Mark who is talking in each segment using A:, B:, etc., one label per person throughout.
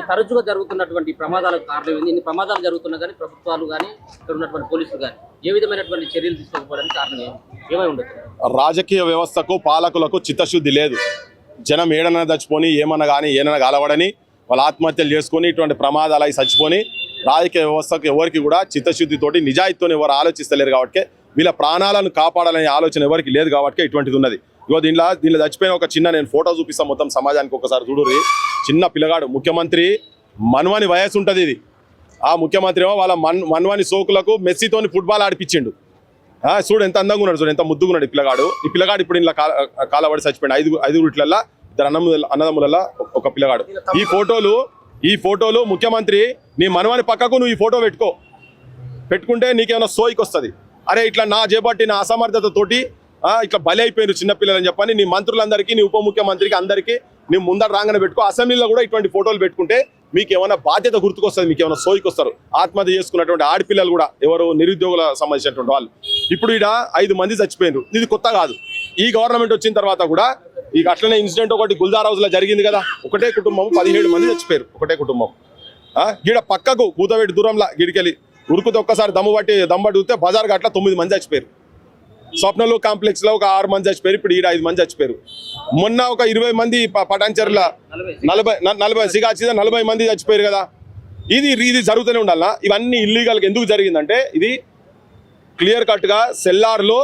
A: తరచుగా జరుగుతున్నటువంటి ప్రమాదాలకు కారణం ఏంది? ఇన్ని ప్రమాదాలు జరుగుతున్నా కానీ ప్రభుత్వాలు కానీ ఇక్కడ ఉన్నటువంటి పోలీసులు కానీ ఏ విధమైనటువంటి చర్యలు తీసుకోకపోవడానికి కారణం ఏమై ఉండదు?
B: రాజకీయ వ్యవస్థకు పాలకులకు చిత్తశుద్ధి లేదు. జనం ఏడన్నా చచ్చిపోని ఏమన్నా కానీ ఏమన్నా కలవడని వాళ్ళు ఆత్మహత్యలు చేసుకొని ఇటువంటి ప్రమాదాలు అవి చచ్చిపోని రాజకీయ వ్యవస్థకు ఎవరికి కూడా చిత్తశుద్ధితోటి నిజాయితీతో ఎవరు ఆలోచిస్తలేరు కాబట్టి వీళ్ళ ప్రాణాలను కాపాడాలనే ఆలోచన ఎవరికి లేదు కాబట్టి ఇటువంటిది ఉన్నది. ఇగో దీనిలో చచ్చిపోయిన ఒక చిన్న నేను ఫోటో చూపిస్తాను మొత్తం సమాజానికి ఒకసారి చూడుర్రి. చిన్న పిల్లగాడు, ముఖ్యమంత్రి మన్వాని వయసు ఉంటుంది ఇది. ఆ ముఖ్యమంత్రి ఏమో వాళ్ళ మన్వాని సోకులకు మెస్సీతోని ఫుట్బాల్ ఆడిపించిండు. చూడు ఎంత అందంగా ఉన్నాడు, చూడు ఎంత ముద్దుగా ఉన్నాడు ఈ పిల్లగాడు. ఇప్పుడు ఇలా కాలబడి చచ్చిపోయింది. ఐదుగురు ఇట్లల్లా ఇద్దరు అన్నదమ్ములల్లా ఒక పిల్లగాడు. ఈ ఫోటోలు ముఖ్యమంత్రి నీ మనవాని పక్కకు నువ్వు ఈ ఫోటో పెట్టుకుంటే నీకేమైనా సోయికి వస్తుంది. అరే ఇట్లా నా చేపట్టిన అసమర్థతతోటి ఇట్లా బలి అయిపోయారు చిన్నపిల్లలని చెప్పని నీ మంత్రులందరికీ, నీ ఉప ముఖ్యమంత్రికి అందరికీ నీ ముందర రాగానే పెట్టుకో. అసెంబ్లీలో కూడా ఇటువంటి ఫోటోలు పెట్టుకుంటే మీకు ఏమైనా బాధ్యత గుర్తుకొస్తుంది, మీకు ఏమైనా సోయికి వస్తారు. ఆత్మహత్య చేసుకున్నటువంటి ఆడపిల్లలు కూడా ఎవరు నిరుద్యోగుల సంబంధించినటువంటి వాళ్ళు ఇప్పుడు ఇక్కడ 5 మంది చచ్చిపోయినారు. ఇది కొత్త కాదు. ఈ గవర్నమెంట్ వచ్చిన తర్వాత కూడా ఇక అట్లనే ఇన్సిడెంట్ ఒకటి గుల్జార్ హౌస్ లో జరిగింది కదా. ఒకటే కుటుంబం 17 మంది చచ్చిపోయారు. ఒకటే కుటుంబం. గీడ పక్కకు కూతవేటి దూరంలో గిడికెళ్ళి ఉరుకుతే ఒక్కసారి దమ్మబట్టి చూస్తే బజార్ గట్ల 9 మంది చచ్చిపోయారు. స్వప్నలు కాంప్లెక్స్ లో ఒక 6 మంది చచ్చిపోయారు. ఇప్పుడు ఈడ 5 మంది చచ్చిపోయారు. మొన్న ఒక 20 మంది పటాన్చెరుల 40 సిగాచిద 40 మంది చచ్చిపోయారు కదా. ఇది జరుగుతూనే ఉండాలనా? ఇవన్నీ ఇల్లీగల్గా ఎందుకు జరిగిందంటే ఇది క్లియర్ కట్ గా సెల్లార్లో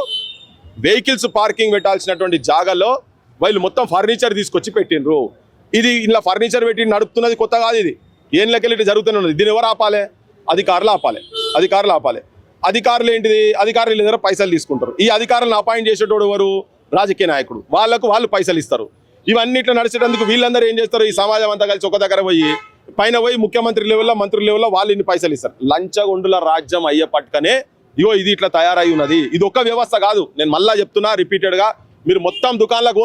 B: వెహికల్స్ పార్కింగ్ పెట్టాల్సినటువంటి జాగాలో వాళ్ళు మొత్తం ఫర్నిచర్ తీసుకొచ్చి పెట్టిండ్రు. ఇది ఇలా ఫర్నిచర్ పెట్టి నడుపుతున్నది కొత్త కాదు. ఇది ఏం లెక్కలు జరుగుతూనే ఉన్నది. దీన్ని ఎవరు ఆపాలి? అధికారులు ఆపాలి. అధికారులు ఏంటిది? అధికారులు దగ్గర పైసలు తీసుకుంటారు. ఈ అధికారులను అపాయింట్ చేసేటోడు ఎవరు? రాజకీయ నాయకుడు. వాళ్ళు పైసలు ఇస్తారు. ఇవన్నీ ఇట్లా నడిచేటందుకు వీళ్ళందరూ ఏం చేస్తారు? ఈ సమాజం అంతా కలిసి ఒక దగ్గర పైన ముఖ్యమంత్రి లెవెల్లో, మంత్రి లెవెల్లో వాళ్ళు ఇన్ని పైసలు ఇస్తారు. లంచగొండుల రాజ్యం అయ్యే పట్టుకనే ఇది ఇట్లా తయారై ఉన్నది. ఇది ఒక్క వ్యవస్థ కాదు. నేను మళ్ళా చెప్తున్నా రిపీటెడ్ గా, మీరు మొత్తం దుకాణాలకు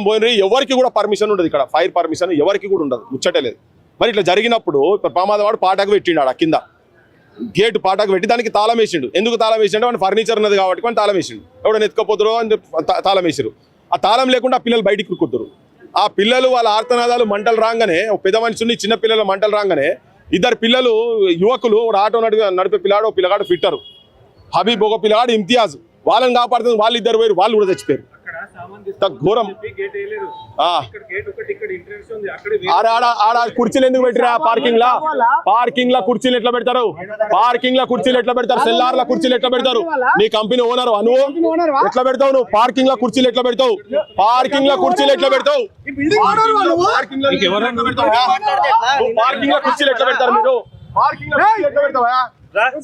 B: పోయినరి ఎవరికి కూడా పర్మిషన్ ఉండదు. ఇక్కడ ఫైర్ పర్మిషన్ ఎవరికి కూడా ఉండదు. ముచ్చటే లేదు. మరి ఇట్లా జరిగినప్పుడు ప్రమాదం వాడు పాటకు పెట్టిండు. ఆడ కింద గేటు పాటకు పెట్టి దానికి తాళం వేసిండు. ఎందుకు తాళం వేసిండు? వాడిని ఫర్నిచర్ ఉన్నది కాబట్టి వాడిని తాళం వేసిండు. ఎవడో ఎత్తుకపోతారో అని తాళం వేసారు. ఆ తాళం లేకుండా ఆ పిల్లలు బయటికి కుక్కుతారు. ఆ పిల్లలు వాళ్ళ ఆర్తనాదాలు మంటలు రాగానే, ఒక పెద్ద మనిషిని చిన్న పిల్లల మంటలు రాగానే 2 పిల్లలు యువకులు, ఆటో నడిపే పిల్లగాడు ఫిట్టరు, హబీబ్ ఒక పిల్లగాడు ఇమ్తియాజ్, వాళ్ళని కాపాడుతుంది. వాళ్ళు 2 పోయారు. వాళ్ళు కూడా చచ్చిపోయారు. ఘోరం. ఆడ కుర్చీలు ఎందుకు పెట్టిరా? పార్కింగ్ లా కుర్చీలు ఎట్లా పెడతారు? సెల్లార్ల కుర్చీలు ఎట్లా పెడతారు? నీ కంపెనీ ఓనర్ నువ్వు ఎట్లా పెడతావు? నువ్వు పార్కింగ్ లా కుర్చీలు ఎట్లా పెడతావు? పార్కింగ్ లా కుర్చీలు ఎట్లా పెడతావు? మీరు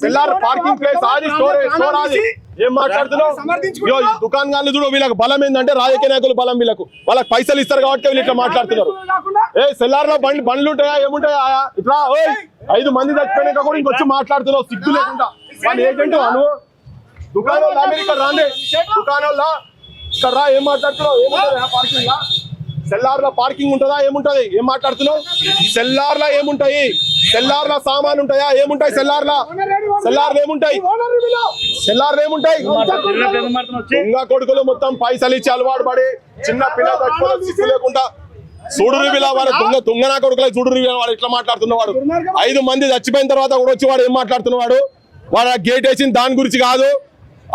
B: సెల్లార్ పార్కింగ్ ప్లేస్ ఆది స్టోర్ ఆది. ఏం మాట్లాడుతున్నావు? దుకాణాలు చూడు. వీళ్ళకి బలం ఏంటంటే రాజకీయ నాయకులు బలం. వాళ్ళకి పైసలు ఇస్తారు కాబట్టి వీళ్ళు ఇట్లా మాట్లాడుతున్నారు. సెల్లార్ లో బండ్లు ఉంటాయా? ఏముంటాయా? ఇట్లా 5 మంది చచ్చిపోయినాక కూడా ఇంకొచ్చి మాట్లాడుతున్నావు సిగ్గు లేకుండా. వాళ్ళ ఏజెంట్ నువ్వు దుకాణాలు అమెరికా రాండి. దుకాణాల్లో ఇక్కడ రా. ఏం మాట్లాడుతున్నావు? ఏముంటుంది పార్కింగ్ లా? సెల్లార్లో పార్కింగ్ ఉంటుందా? ఏముంటది? ఏం మాట్లాడుతున్నావు? సెల్లార్లో ఏముంటాయి? సెల్లార్లో సామాన్ ఉంటాయా? ఏముంటాయి సెల్లార్లో ఏముంటాయి? దొంగ కొడుకులు మొత్తం పైసలు ఇచ్చి అలవాటు పడి చిన్న పిల్లలు సిగ్గు లేకుండా చూడురు. వాళ్ళ దొంగ నా కొడుకులు చూడురు. వాడు ఇట్లా మాట్లాడుతున్నవాడు. 5 మంది చచ్చిపోయిన తర్వాత కూడా వచ్చి వాడు ఏం మాట్లాడుతున్నవాడు? వాడు గేట్ వేసిన దాని గురించి కాదు.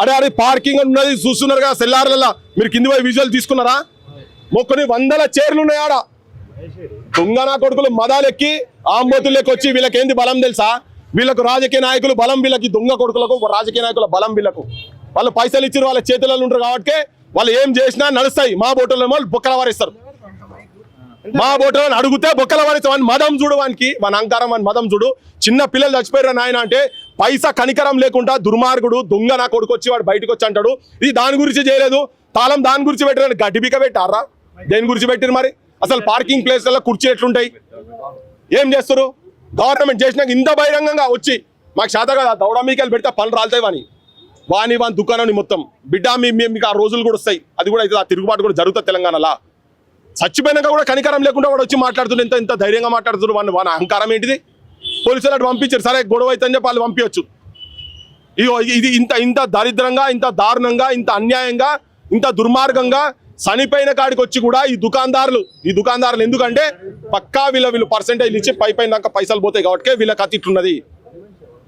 B: అదే పార్కింగ్ ఉన్నది చూస్తున్నారు కదా సెల్లార్లలో. మీరు కింది పోయి విజువల్ తీసుకున్నారా? మొక్కని 100 చైర్లు ఉన్నాయి ఆడ. దొంగ నా కొడుకులు మదాలెక్కి ఆంబోతుల్లోకి వచ్చి వీళ్ళకేంది బలం తెలుసా? వీళ్ళకు రాజకీయ నాయకులు బలం. వీళ్ళకి దొంగ కొడుకులకు రాజకీయ నాయకుల బలం. వాళ్ళు పైసలు ఇచ్చారు. వాళ్ళ చేతులలో ఉంటారు కాబట్టి వాళ్ళు ఏం చేసినా నడుస్తాయి. మా బోటలో బొక్కల వారిస్తారు. మా బోటలో అడిగితే బొక్కల వారిస్తాం. మదం చూడు వానికి, వాని అహంకారం, వాని మదం చూడు. చిన్న పిల్లలు చచ్చిపోయారు నాయన అంటే పైసా కనికరం లేకుండా దుర్మార్గుడు దొంగ నా కొడుకు వచ్చి వాడు బయటకు వచ్చి అంటాడు ఇది దాని గురించి చేయలేదు, తాళం దాని గురించి పెట్టారు. గడ్డిబిక పెట్టారా? దేని గురించి పెట్టారు? మరి అసలు పార్కింగ్ ప్లేస్లలో కుర్చీ ఎట్లుంటాయి? ఏం చేస్తారు? గవర్నమెంట్ చేసినాక ఇంత బహిరంగంగా వచ్చి మాకు శాత కదా దౌడా మీకెళ్ళి పెడితే పనులు రాలుతాయి. వాని దుకాణాన్ని మొత్తం బిడ్డ మీకు ఆ రోజులు కూడా వస్తాయి. అది కూడా అయితే ఆ తిరుగుబాటు కూడా జరుగుతుంది తెలంగాణలో. చచ్చిపోయినాక కూడా కనికరం లేకుండా వాడు వచ్చి మాట్లాడుతున్నారు. ఎంత ధైర్యంగా మాట్లాడుతున్నారు. వాని అహంకారం ఏంటిది? పోలీసులు అటు పంపించారు. సరే గొడవ అవుతుందని చెప్పి వాళ్ళు పంపించచ్చు. ఇది ఇంత దరిద్రంగా, ఇంత దారుణంగా, ఇంత అన్యాయంగా, ఇంత దుర్మార్గంగా చనిపోయిన కాడికి వచ్చి కూడా ఈ దుకాణదారులు ఎందుకంటే పక్కా వీళ్ళు పర్సెంటేజ్ ఇచ్చి పైన దాకా పైసలు పోతాయి కాబట్టి వీళ్ళకి అతి ఇట్లున్నది.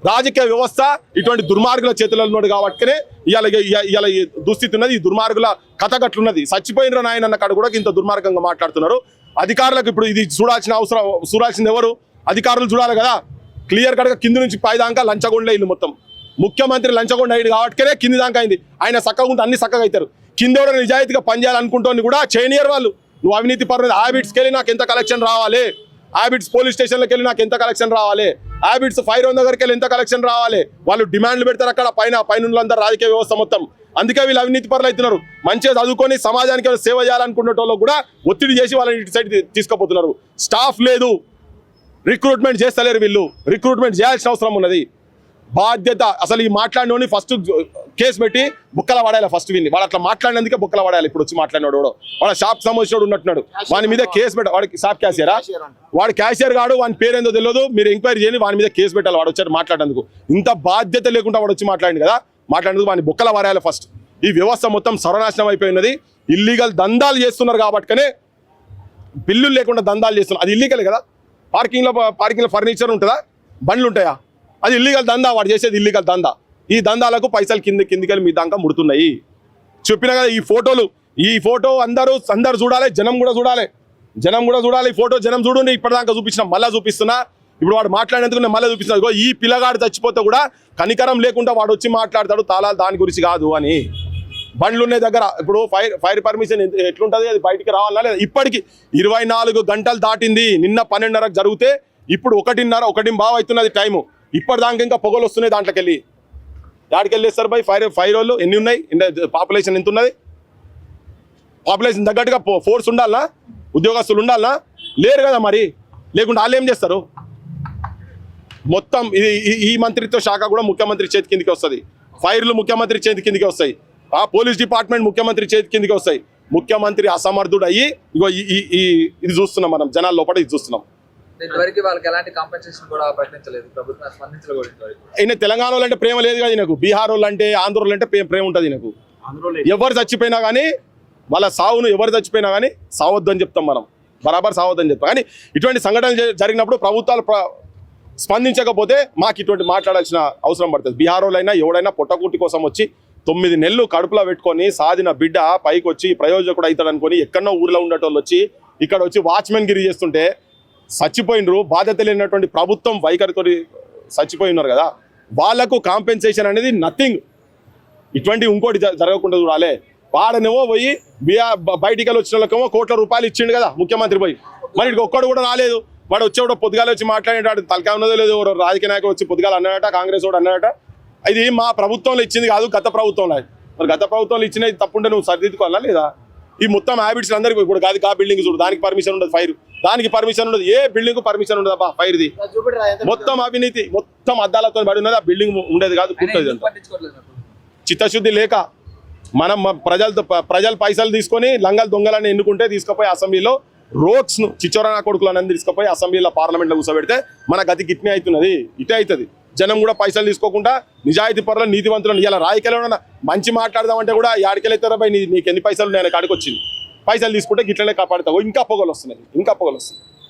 B: రాజకీయ వ్యవస్థ ఇటువంటి దుర్మార్గుల చేతుల్లో ఉన్నది కాబట్టినే ఇవాళ ఈ దుస్థితి ఉన్నది. ఈ దుర్మార్గుల కథ గట్లున్నది. చచ్చిపోయిన నాయన అన్న కాడ కూడా ఇంత దుర్మార్గంగా మాట్లాడుతున్నారు. అధికారులకు ఇప్పుడు ఇది చూడాల్సింది ఎవరు? అధికారులు చూడాలి కదా. క్లియర్ కట్గా కింది నుంచి పై దాకా లంచగొండలే ఇల్లు మొత్తం. ముఖ్యమంత్రి లంచగొండ అయ్యింది కాబట్టినే కింది దాకా అయింది. ఆయన చక్కగా ఉంటే అన్ని చక్కగా అవుతారు. కింద ఎవరైనా నిజాయితీగా పనిచేయాలనుకుంటోని కూడా చేయనియర్ వాళ్ళు. నువ్వు అవినీతి పరులు హ్యాబిట్స్కి వెళ్ళి నాకు ఎంత కలెక్షన్ రావాలి, హ్యాబిట్స్ పోలీస్ స్టేషన్లోకి వెళ్ళి నాకు ఎంత కలెక్షన్ రావాలి, హ్యాబిట్స్ ఫైర్ ఓన్ దగ్గరికి వెళ్ళి ఎంత కలెక్షన్ రావాలి, వాళ్ళు డిమాండ్లు పెడతారు అక్కడ పైన అందరూ రాజకీయ వ్యవస్థ మొత్తం. అందుకే వీళ్ళు అవినీతి పరులు అవుతున్నారు. మంచిగా చదువుకొని సమాజానికి సేవ చేయాలనుకునేటోళ్ళు కూడా ఒత్తిడి చేసి వాళ్ళని ఇటు సైడ్ తీసుకుపోతున్నారు. స్టాఫ్ లేదు, రిక్రూట్మెంట్ చేస్తలేరు. వీళ్ళు రిక్రూట్మెంట్ చేయాల్సిన అవసరం ఉన్నది. బాధ్యత అసలు ఈ మాట్లాడినోని ఫస్ట్ కేసు పెట్టి బుక్కల పడాలి. ఫస్ట్ విని వాడు అట్లా మాట్లాడినందుకే బుక్కల పడాలి. ఇప్పుడు వచ్చి మాట్లాడినాడు వాడు షాప్ సంబంధించినోడు ఉన్నట్టున్నాడు. వాని మీద కేసు పెట్ట వాడికి షాప్ క్యాషియరా, వాడు క్యాషియర్ కాడు, వాని పేరేందో తెలియదు. మీరు ఎంక్వైరీ చేయండి, వాని మీద కేసు పెట్టాలి. వాడు వచ్చాడు మాట్లాడేందుకు. ఇంత బాధ్యత లేకుండా వాడు వచ్చి మాట్లాడింది కదా, మాట్లాడేందుకు వాని బుక్కల పడాలి ఫస్ట్. ఈ వ్యవస్థ మొత్తం సర్వనాశనం అయిపోయినది. ఇల్లీగల్ దందాలు చేస్తున్నారు కాబట్టినే, బిల్లులు లేకుండా దందాలు చేస్తున్నారు. అది ఇల్లీగల్ కదా. పార్కింగ్లో ఫర్నిచర్ ఉంటుందా, బండ్లు ఉంటాయా? అది ఇల్లీగల్ దందా. వాడు చేసేది ఇల్లీగల్ దందా. ఈ దందాలకు పైసలు కిందికెళ్ళి మీ దాకా ముడుతున్నాయి. చెప్పినా కదా ఈ ఫోటో అందరూ చూడాలి, జనం కూడా చూడాలి. ఈ ఫోటో జనం చూడండి. ఇప్పటిదాకా చూపించిన మళ్ళీ చూపిస్తున్నా. ఇప్పుడు వాడు మాట్లాడేందుకు నేను మళ్ళీ చూపిస్తున్నా. ఈ పిల్లగాడు చచ్చిపోతే కూడా కనికరం లేకుండా వాడు వచ్చి మాట్లాడతాడు తాళాలు దాని గురించి కాదు అని. బండ్లు ఉన్నాయి దగ్గర. ఇప్పుడు ఫైర్ పర్మిషన్ ఎట్లుంటుంది, అది బయటికి రావాలన్నా లేదా? ఇప్పటికి 24 గంటలు దాటింది. నిన్న 12:30 జరిగితే ఇప్పుడు 1:30 అవుతున్నది టైము. ఇప్పటిదాకా ఇంకా పొగలు వస్తున్నాయి. దాంట్లోకి వెళ్ళి దాడికి వెళ్ళేస్తారు బై ఫైర్ వాళ్ళు ఎన్ని ఉన్నాయి? పాపులేషన్ ఎంత ఉన్నది? పాపులేషన్ తగ్గట్టుగా ఫోర్స్ ఉండాలనా, ఉద్యోగస్తులు ఉండాలనా? లేరు కదా. మరి లేకుండా వాళ్ళు ఏం చేస్తారు? మొత్తం ఈ మంత్రిత్వ శాఖ కూడా ముఖ్యమంత్రి చేతి కిందికి వస్తుంది. ఫైర్లు ముఖ్యమంత్రి చేతి కిందికి వస్తాయి. పోలీస్ డిపార్ట్మెంట్ ముఖ్యమంత్రి చేతి కిందికి వస్తాయి. ముఖ్యమంత్రి అసమర్థుడు అయ్యి ఇగో ఇది చూస్తున్నాం మనం, జనాల లోపల ఇది చూస్తున్నాం. ఈయన తెలంగాణ వాళ్ళు అంటే ప్రేమ లేదు కదా నాకు. బీహార్ వాళ్ళు అంటే, ఆంధ్ర వాళ్ళు అంటే ప్రేమ ఉంటుంది నాకు. ఎవరు చచ్చిపోయినా కానీ వాళ్ళ సావును ఎవరు చచ్చిపోయినా కానీ సావద్దు అని చెప్తాం మనం. బరాబర్ సావద్దు అని చెప్తాం. కానీ ఇటువంటి సంఘటనలు జరిగినప్పుడు ప్రభుత్వాలు స్పందించకపోతే మాకు ఇటువంటి మాట్లాడాల్సిన అవసరం పడుతుంది. బీహార్ వాళ్ళైనా ఎవడైనా పొట్టకూటి కోసం వచ్చి 9 నెలలు కడుపులో పెట్టుకొని సాధిన బిడ్డ పైకి వచ్చి ప్రయోజకుడు అవుతాడు అనుకొని ఎక్కడో ఊర్లో ఉండేటోళ్ళు వచ్చి ఇక్కడ వచ్చి వాచ్మెన్ గిరి చేస్తుంటే చచ్చిపోయినరు. బాధ్యత లేనటువంటి ప్రభుత్వం వైఖరితో చచ్చిపోయి ఉన్నారు కదా, వాళ్లకు కాంపెన్సేషన్ అనేది నథింగ్. ఇటువంటి ఇంకోటి జరగకుండా చూడాలి. వాడనేమో పోయి బయటికి వెళ్ళి వచ్చిన వాళ్ళకేమో కోట్ల రూపాయలు ఇచ్చిండు కదా ముఖ్యమంత్రి పోయి. మరి ఇక్కడికి ఒక్కడు కూడా రాలేదు. వాడు వచ్చేవాడు పొద్దుగాల వచ్చి మాట్లాడేటాడు. తలకాయ ఉన్నదో లేదో రాజకీయ నాయకుడు వచ్చి పొద్దుగాల అన్నాడట, కాంగ్రెస్ వాడు అన్నాడట. ఇది మా ప్రభుత్వంలో ఇచ్చింది కాదు, గత ప్రభుత్వంలో. మరి గత ప్రభుత్వంలో ఇచ్చినది తప్పుంటే నువ్వు సరిదిద్దుకోవాలా లేదా? ఈ మొత్తం హ్యాబిట్స్ అందరికీ ఇప్పుడు కాదు. ఆ బిల్డింగ్ చూడు, దానికి పర్మిషన్ ఉండదు. ఫైర్ దానికి పర్మిషన్ ఉండదు. ఏ బిల్డింగ్ పర్మిషన్ ఉండదు అబ్బా ఫైర్ది. మొత్తం అవినీతి, మొత్తం అద్దాలతో పడి ఉన్నది. ఆ బిల్డింగ్ ఉండేది కాదు, కుట్టేది. చిత్తశుద్ధి లేక మనం ప్రజలు పైసలు తీసుకొని లంగల్ దొంగలని ఎన్నుకుంటే తీసుకుపోయి అసెంబ్లీలో రోడ్స్ను చిచ్చోరనా కొడుకులను తీసుకుపోయి అసెంబ్లీలో పార్లమెంట్లో కూర్చోబెడితే మన గతి గిట్నే అవుతున్నది. ఇటే అవుతుంది. జనం కూడా పైసలు తీసుకోకుండా నిజాయితీ పరులు, నీతివంతులను ఇలా రాయికెళ్ళ మంచి మాట్లాడదామంటే కూడా యాడికెళ్ళవుతారా బై నీకు ఎన్ని పైసలు నేను కాడికి వచ్చింది. పైసలు తీసుకుంటే గిట్లనే కాపాడుతావు. ఇంకా పొగలు వస్తున్నాయి.